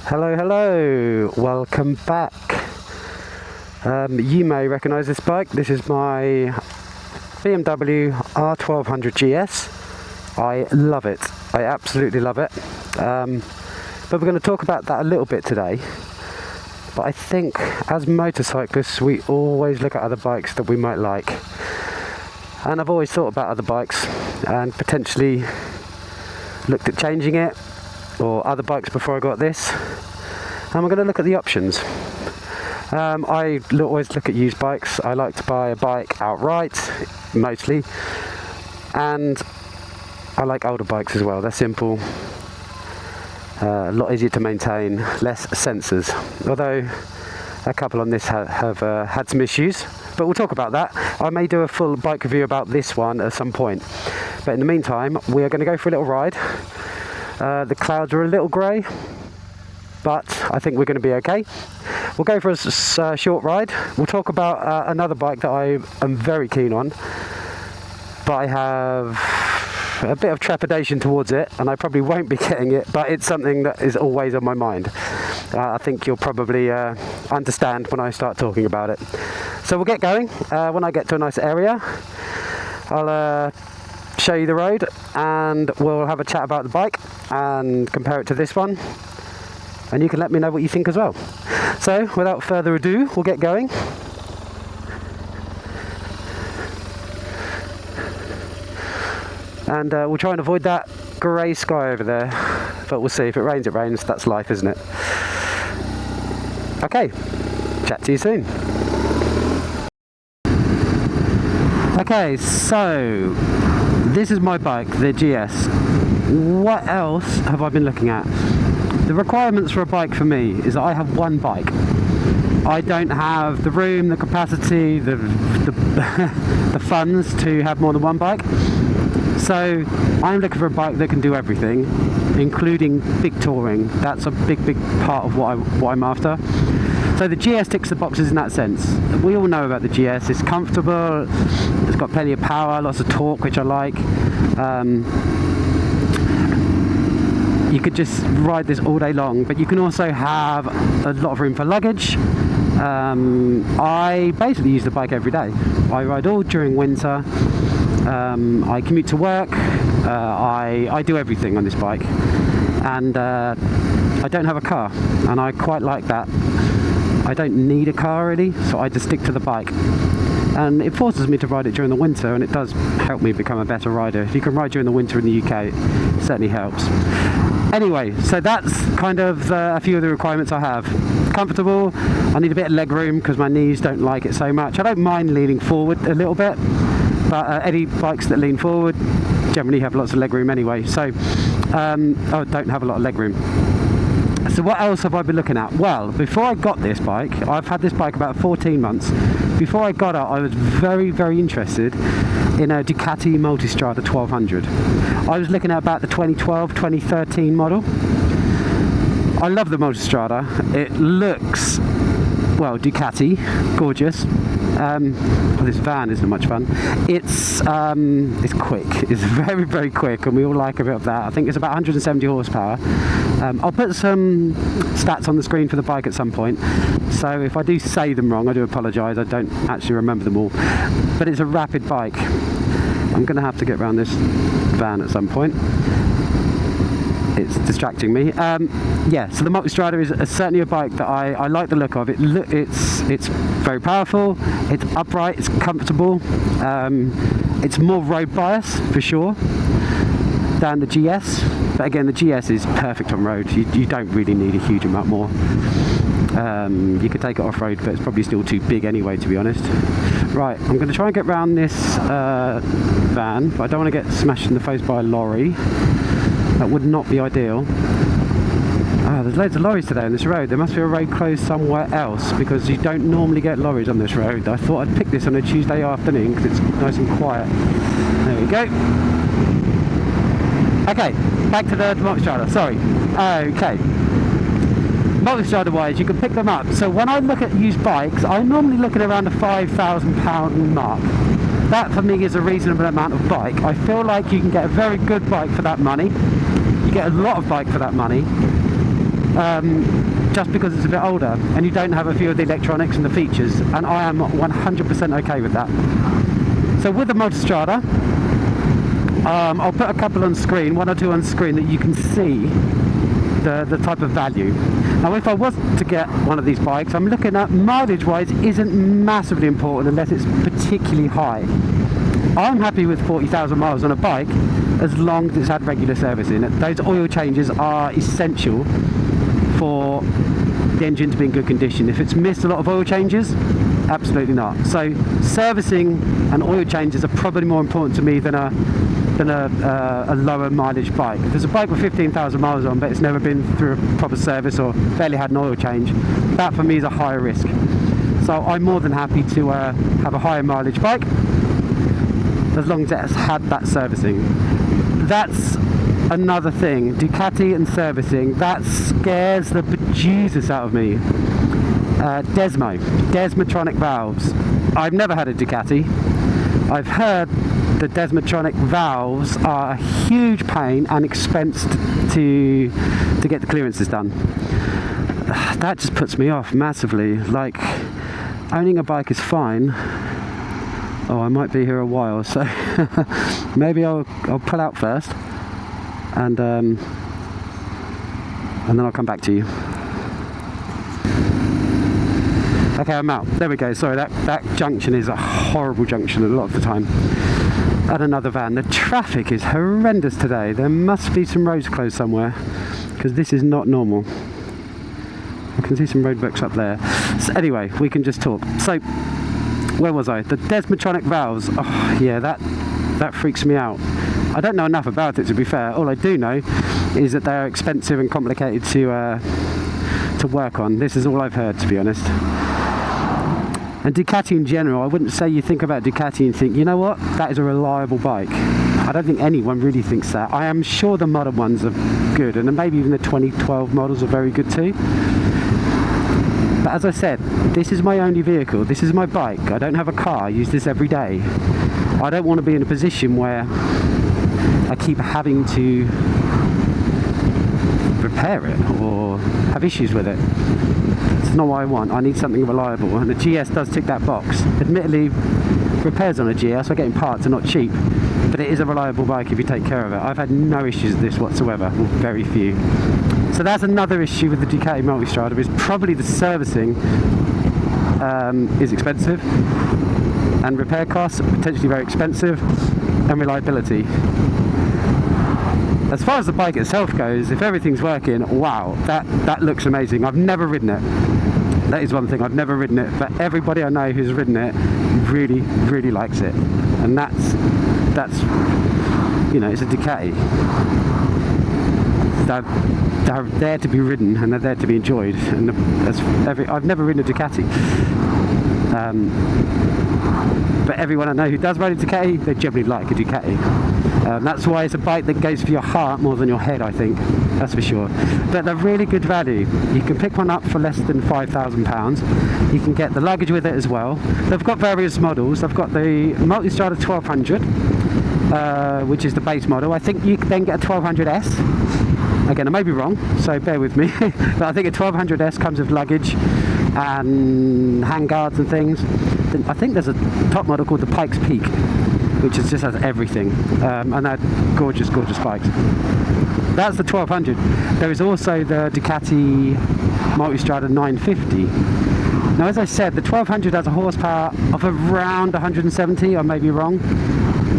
Hello, hello, welcome back. You may recognise this bike. This is my BMW R1200GS. I love it. I absolutely love it. But we're going to talk about that a little bit today. But I think as motorcyclists, we always look at other bikes that we might like. And I've always thought about other bikes and potentially looked at changing it or other bikes before I got this. And we're going to look at the options. I always look at used bikes. I like to buy a bike outright, mostly. And I like older bikes as well. They're simple. A lot easier to maintain, less sensors. Although a couple on this have had some issues. But we'll talk about that. I may do a full bike review about this one at some point. But in the meantime, we are going to go for a little ride. The clouds are a little grey, but I think we're going to be okay. We'll go for a short ride. We'll talk about another bike that I am very keen on, but I have a bit of trepidation towards it, and I probably won't be getting it, but it's something that is always on my mind. I think you'll probably understand when I start talking about it. So we'll get going. When I get to a nice area, I'll show you the road and we'll have a chat about the bike and compare it to this one, and you can let me know what you think as well. So without further ado, we'll get going. And we'll try and avoid that grey sky over there, but we'll see. If it rains, it rains. That's life, isn't it? Okay, chat to you soon. Okay, so this is my bike, the GS. What else have I been looking at? The requirements for a bike for me is that I have one bike. I don't have the room, the capacity, the funds to have more than one bike. So I'm looking for a bike that can do everything, including big touring. That's a big part of what I'm after. So the GS ticks the boxes in that sense. We all know about the GS. It's comfortable, it's got plenty of power, lots of torque, which I like. You could just ride this all day long, but you can also have a lot of room for luggage. I basically use the bike every day. I ride all during winter. I commute to work. I do everything on this bike, and I don't have a car, and I quite like that. I don't need a car really, so I just stick to the bike, and it forces me to ride it during the winter, and it does help me become a better rider. If you can ride during the winter in the UK, it certainly helps. Anyway, so that's kind of a few of the requirements I have. Comfortable. I need a bit of leg room because my knees don't like it so much. I don't mind leaning forward a little bit, but any bikes that lean forward generally have lots of leg room anyway. So I don't have a lot of leg room. So what else have I been looking at? Well, before I got this bike, I've had this bike about 14 months. Before I got it, I was very interested in a Ducati Multistrada 1200. I was looking at about the 2012-2013 model. I love the Multistrada. It looks, well, Ducati, gorgeous. This van isn't much fun. It's quick. It's very quick, and we all like a bit of that. I think it's about 170 horsepower. I'll put some stats on the screen for the bike at some point, so if I do say them wrong, I do apologise. I don't actually remember them all, but it's a rapid bike. I'm going to have to get around this van at some point. It's distracting me. Yeah, so the Multistrada is certainly a bike that I like the look of. It's very powerful, it's upright, it's comfortable. It's more road bias for sure than the GS, but again the GS is perfect on road. You don't really need a huge amount more. You could take it off-road, but it's probably still too big anyway, to be honest. Right, I'm going to try and get around this van, but I don't want to get smashed in the face by a lorry. That would not be ideal. There's loads of lorries today on this road. There must be a road closed somewhere else, because you don't normally get lorries on this road. I thought I'd pick this on a Tuesday afternoon because it's nice and quiet. There we go. Okay, back to the Multistrada. Sorry. Okay. Multistrada wise, you can pick them up. So when I look at used bikes, I normally look at around the £5,000 mark. That for me is a reasonable amount of bike. I feel like you can get a very good bike for that money. You get a lot of bike for that money. just because it's a bit older and you don't have a few of the electronics and the features, and I am 100% okay with that. So with the Multistrada, I'll put a couple on screen, one or two on screen, that you can see the type of value. Now if I was to get one of these bikes, I'm looking at mileage wise isn't massively important unless it's particularly high. I'm happy with 40,000 miles on a bike as long as it's had regular servicing. Those oil changes are essential for the engine to be in good condition. If it's missed a lot of oil changes, absolutely not. So servicing and oil changes are probably more important to me than a lower mileage bike. If there's a bike with 15,000 miles on but it's never been through a proper service or barely had an oil change, that for me is a higher risk. So I'm more than happy to have a higher mileage bike as long as it has had that servicing. That's another thing, Ducati and servicing, that scares the bejesus out of me. Desmotronic valves. I've never had a Ducati. I've heard the Desmotronic valves are a huge pain and expense to get the clearances done. That just puts me off massively. Like, owning a bike is fine. Oh, I might be here a while, so maybe I'll pull out first, and then I'll come back to you. Okay, I'm out. There we go. Sorry, that junction is a horrible junction a lot of the time. And another van. The traffic is horrendous today. There must be some roads closed somewhere, because this is not normal. I can see some roadworks up there. So anyway, we can just talk. So, where was I? The Desmotronic valves. Oh, yeah, that freaks me out. I don't know enough about it, to be fair. All I do know is that they're expensive and complicated to work on. This is all I've heard, to be honest. And Ducati in general, I wouldn't say you think about Ducati and think, you know what, that is a reliable bike. I don't think anyone really thinks that. I am sure the modern ones are good, and maybe even the 2012 models are very good too. But as I said, this is my only vehicle. This is my bike. I don't have a car. I use this every day. I don't want to be in a position where I keep having to repair it or have issues with it. It's not what I want. I need something reliable, and the GS does tick that box. Admittedly, repairs on a GS or getting parts are not cheap, but it is a reliable bike if you take care of it. I've had no issues with this whatsoever, or very few. So that's another issue with the Ducati Multistrada, is probably the servicing is expensive, and repair costs are potentially very expensive, and reliability. As far as the bike itself goes, if everything's working, wow, that looks amazing. I've never ridden it. That is one thing, I've never ridden it, but everybody I know who's ridden it really, really likes it. And that's you know, it's a Ducati. They're there to be ridden and they're there to be enjoyed. And I've never ridden a Ducati. But everyone I know who does ride a Ducati, they generally like a Ducati. That's why it's a bike that goes for your heart more than your head, I think. That's for sure. But they're really good value. You can pick one up for less than £5,000. You can get the luggage with it as well. They've got various models. They've got the Multistrada 1200, which is the base model. I think you can then get a 1200S. Again, I may be wrong, so bear with me. But I think a 1200S comes with luggage and handguards and things. I think there's a top model called the Pikes Peak, which just has everything, and they're gorgeous, gorgeous bikes. That's the 1200. There is also the Ducati Multistrada 950. Now, as I said, the 1200 has a horsepower of around 170, I may be wrong.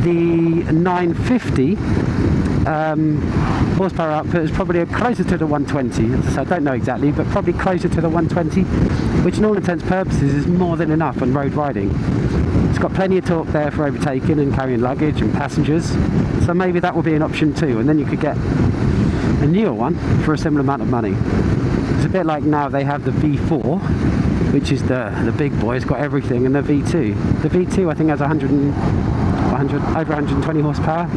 The 950 horsepower output is probably closer to the 120. As I said, I don't know exactly, but probably closer to the 120, which in all intents and purposes is more than enough on road riding. It's got plenty of torque there for overtaking and carrying luggage and passengers, so maybe that will be an option too, and then you could get a newer one for a similar amount of money. It's a bit like now they have the V4, which is the big boy. It's got everything, and the V2. The V2 I think has over 120 horsepower,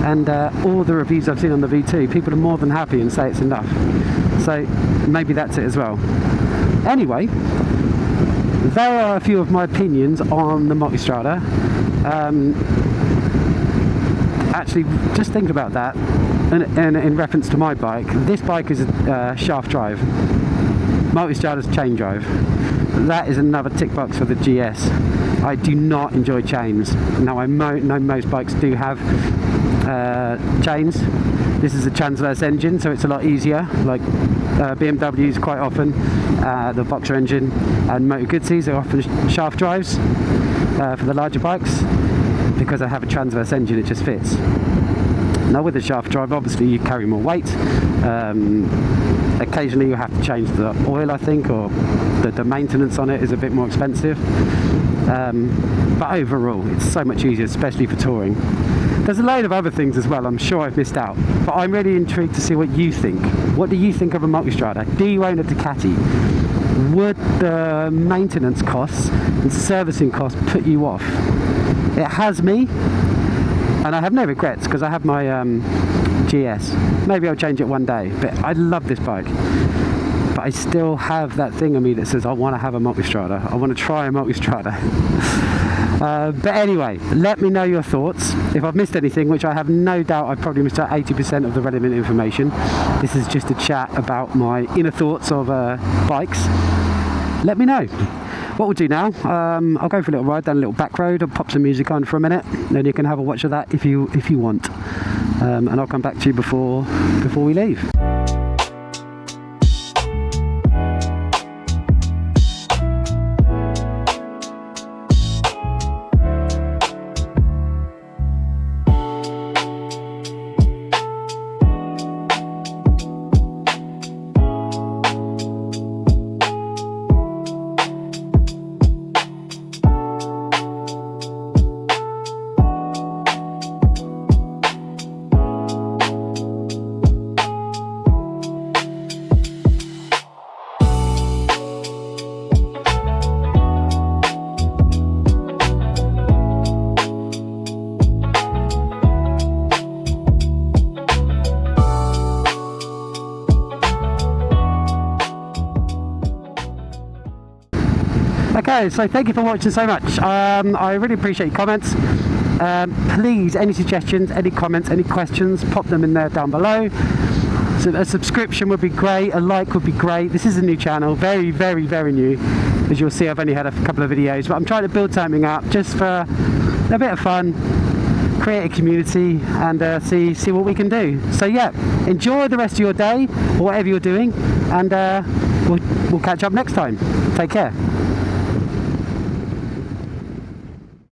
and all the reviews I've seen on the V2, people are more than happy and say it's enough. So maybe that's it as well. Anyway, there are a few of my opinions on the Multistrada. Actually, just think about that. in reference to my bike, this bike is shaft drive. Multistrada's chain drive. That is another tick box for the GS. I do not enjoy chains. Now I know most bikes do have chains. This is a transverse engine, so it's a lot easier. Like BMWs quite often, the Boxer engine, and Moto Guzzi's are often shaft drives for the larger bikes. Because I have a transverse engine, it just fits. Now with the shaft drive, obviously you carry more weight. Occasionally you have to change the oil, I think, or the maintenance on it is a bit more expensive. But overall, it's so much easier, especially for touring. There's a load of other things as well I'm sure I've missed out, but I'm really intrigued to see what you think. What do you think of a Multistrada? Do you own a Ducati? Would the maintenance costs and servicing costs put you off? It has me, and I have no regrets because I have my GS. Maybe I'll change it one day, but I love this bike. But I still have that thing in me that says I want to have a Multistrada. I want to try a Multistrada. But anyway, let me know your thoughts. If I've missed anything, which I have no doubt I've probably missed out 80% of the relevant information. This is just a chat about my inner thoughts of bikes. Let me know. What we'll do now, I'll go for a little ride down a little back road. I'll pop some music on for a minute, then you can have a watch of that if you want. And I'll come back to you before we leave. Okay, so thank you for watching so much. I really appreciate your comments. Please, any suggestions, any comments, any questions, pop them in there down below. So a subscription would be great, a like would be great. This is a new channel, very, very, very new. As you'll see, I've only had a couple of videos, but I'm trying to build something up just for a bit of fun, create a community, and see what we can do. So yeah, enjoy the rest of your day, or whatever you're doing, and we'll catch up next time. Take care.